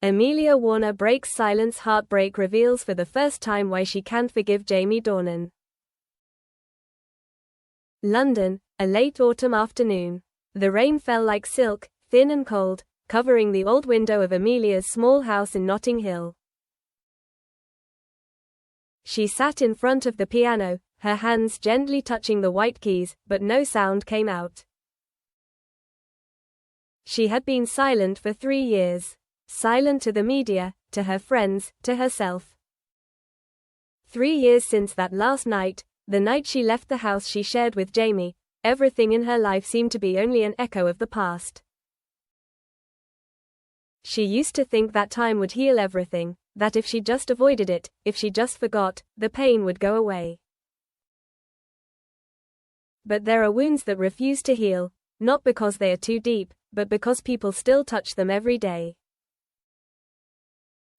Amelia Warner breaks silence. Heartbreak reveals for the first time why she can't forgive Jamie Dornan. London, a late autumn afternoon. The rain fell like silk, thin and cold, covering the old window of Amelia's small house in Notting Hill. She sat in front of the piano, her hands gently touching the white keys, but no sound came out. She had been silent for 3 years. Silent to the media, to her friends, to herself. 3 years since that last night, the night she left the house she shared with Jamie. Everything in her life seemed to be only an echo of the past. She used to think that time would heal everything, that if she just avoided it, if she just forgot, the pain would go away. But there are wounds that refuse to heal, not because they are too deep, but because people still touch them every day.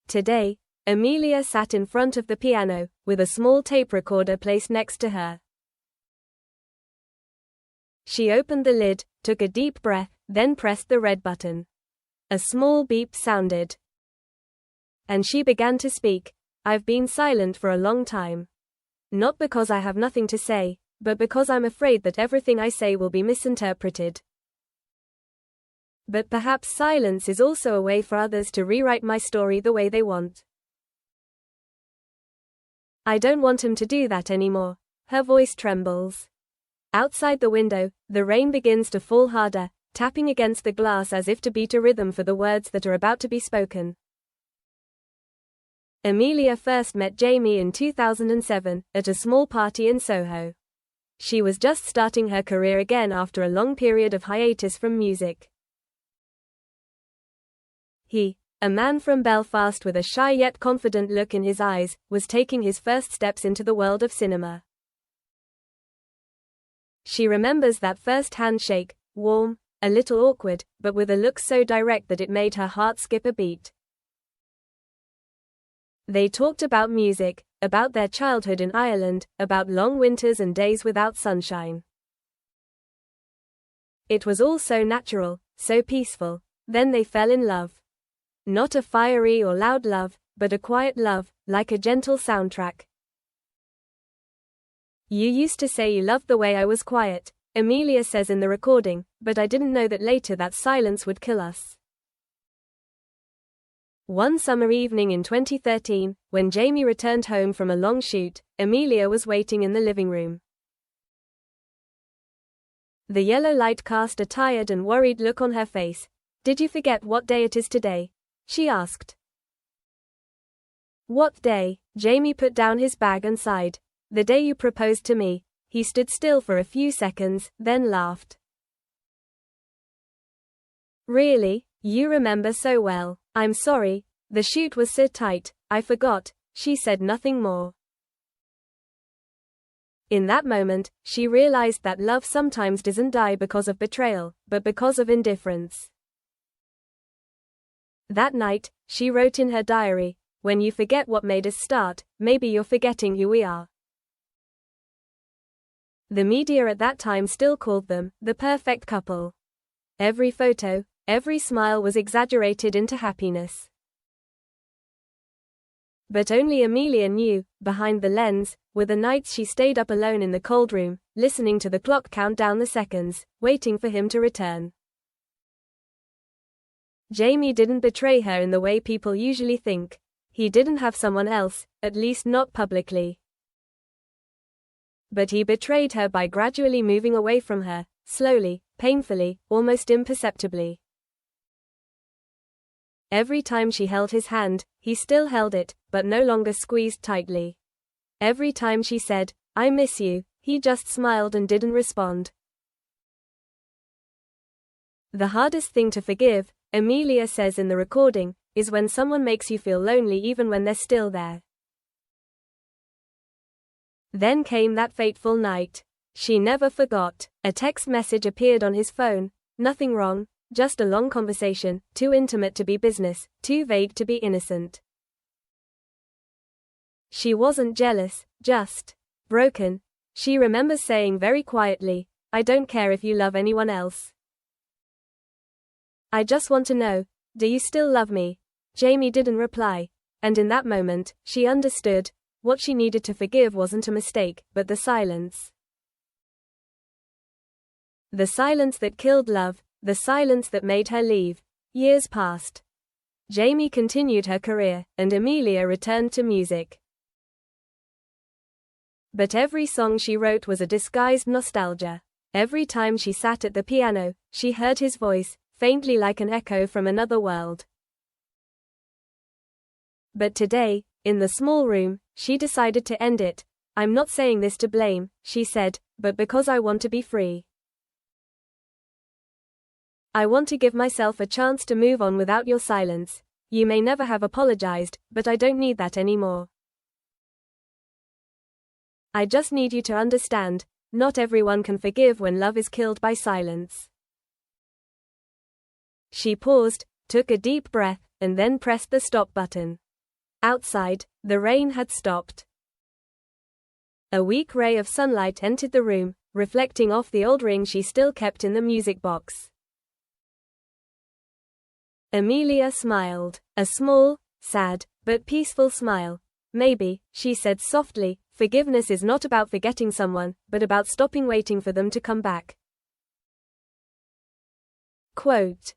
Today, Amelia sat in front of the piano, with a small tape recorder placed next to her. She opened the lid, took a deep breath, then pressed the red button. A small beep sounded. And she began to speak. I've been silent for a long time. Not because I have nothing to say, but because I'm afraid that everything I say will be misinterpreted. But perhaps silence is also a way for others to rewrite my story the way they want. I don't want him to do that anymore. Her voice trembles. Outside the window, the rain begins to fall harder, tapping against the glass as if to beat a rhythm for the words that are about to be spoken. Amelia first met Jamie in 2007, at a small party in Soho. She was just starting her career again after a long period of hiatus from music. He, a man from Belfast with a shy yet confident look in his eyes, was taking his first steps into the world of cinema. She remembers that first handshake, warm, a little awkward, but with a look so direct that it made her heart skip a beat. They talked about music, about their childhood in Ireland, about long winters and days without sunshine. It was all so natural, so peaceful. Then they fell in love. Not a fiery or loud love, but a quiet love, like a gentle soundtrack. You used to say you loved the way I was quiet, Amelia says in the recording, but I didn't know that later that silence would kill us. One summer evening in 2013, when Jamie returned home from a long shoot, Amelia was waiting in the living room. The yellow light cast a tired and worried look on her face. Did you forget what day it is today? She asked. What day? Jamie put down his bag and sighed. The day you proposed to me. He stood still for a few seconds, then laughed. Really? You remember so well. I'm sorry. The shoot was so tight, I forgot. She said nothing more. In that moment, she realized that love sometimes doesn't die because of betrayal, but because of indifference. That night, she wrote in her diary, when you forget what made us start, maybe you're forgetting who we are. The media at that time still called them the perfect couple. Every photo, every smile was exaggerated into happiness. But only Amelia knew, behind the lens, were the nights she stayed up alone in the cold room, listening to the clock count down the seconds, waiting for him to return. Jamie didn't betray her in the way people usually think. He didn't have someone else, at least not publicly. But he betrayed her by gradually moving away from her, slowly, painfully, almost imperceptibly. Every time she held his hand, he still held it, but no longer squeezed tightly. Every time she said, "I miss you," he just smiled and didn't respond. The hardest thing to forgive, Amelia says in the recording, is when someone makes you feel lonely even when they're still there. Then came that fateful night. She never forgot. A text message appeared on his phone. Nothing wrong, just a long conversation, too intimate to be business, too vague to be innocent. She wasn't jealous, just broken. She remembers saying very quietly, "I don't care if you love anyone else. I just want to know, do you still love me?" Jamie didn't reply. And in that moment, she understood. What she needed to forgive wasn't a mistake, but the silence. The silence that killed love, the silence that made her leave. Years passed. Jamie continued her career, and Amelia returned to music. But every song she wrote was a disguised nostalgia. Every time she sat at the piano, she heard his voice, faintly like an echo from another world. But today, in the small room, she decided to end it. I'm not saying this to blame, she said, but because I want to be free. I want to give myself a chance to move on without your silence. You may never have apologized, but I don't need that anymore. I just need you to understand, not everyone can forgive when love is killed by silence. She paused, took a deep breath, and then pressed the stop button. Outside, the rain had stopped. A weak ray of sunlight entered the room, reflecting off the old ring she still kept in the music box. Amelia smiled, a small, sad, but peaceful smile. Maybe, she said softly, forgiveness is not about forgetting someone, but about stopping waiting for them to come back. Quote,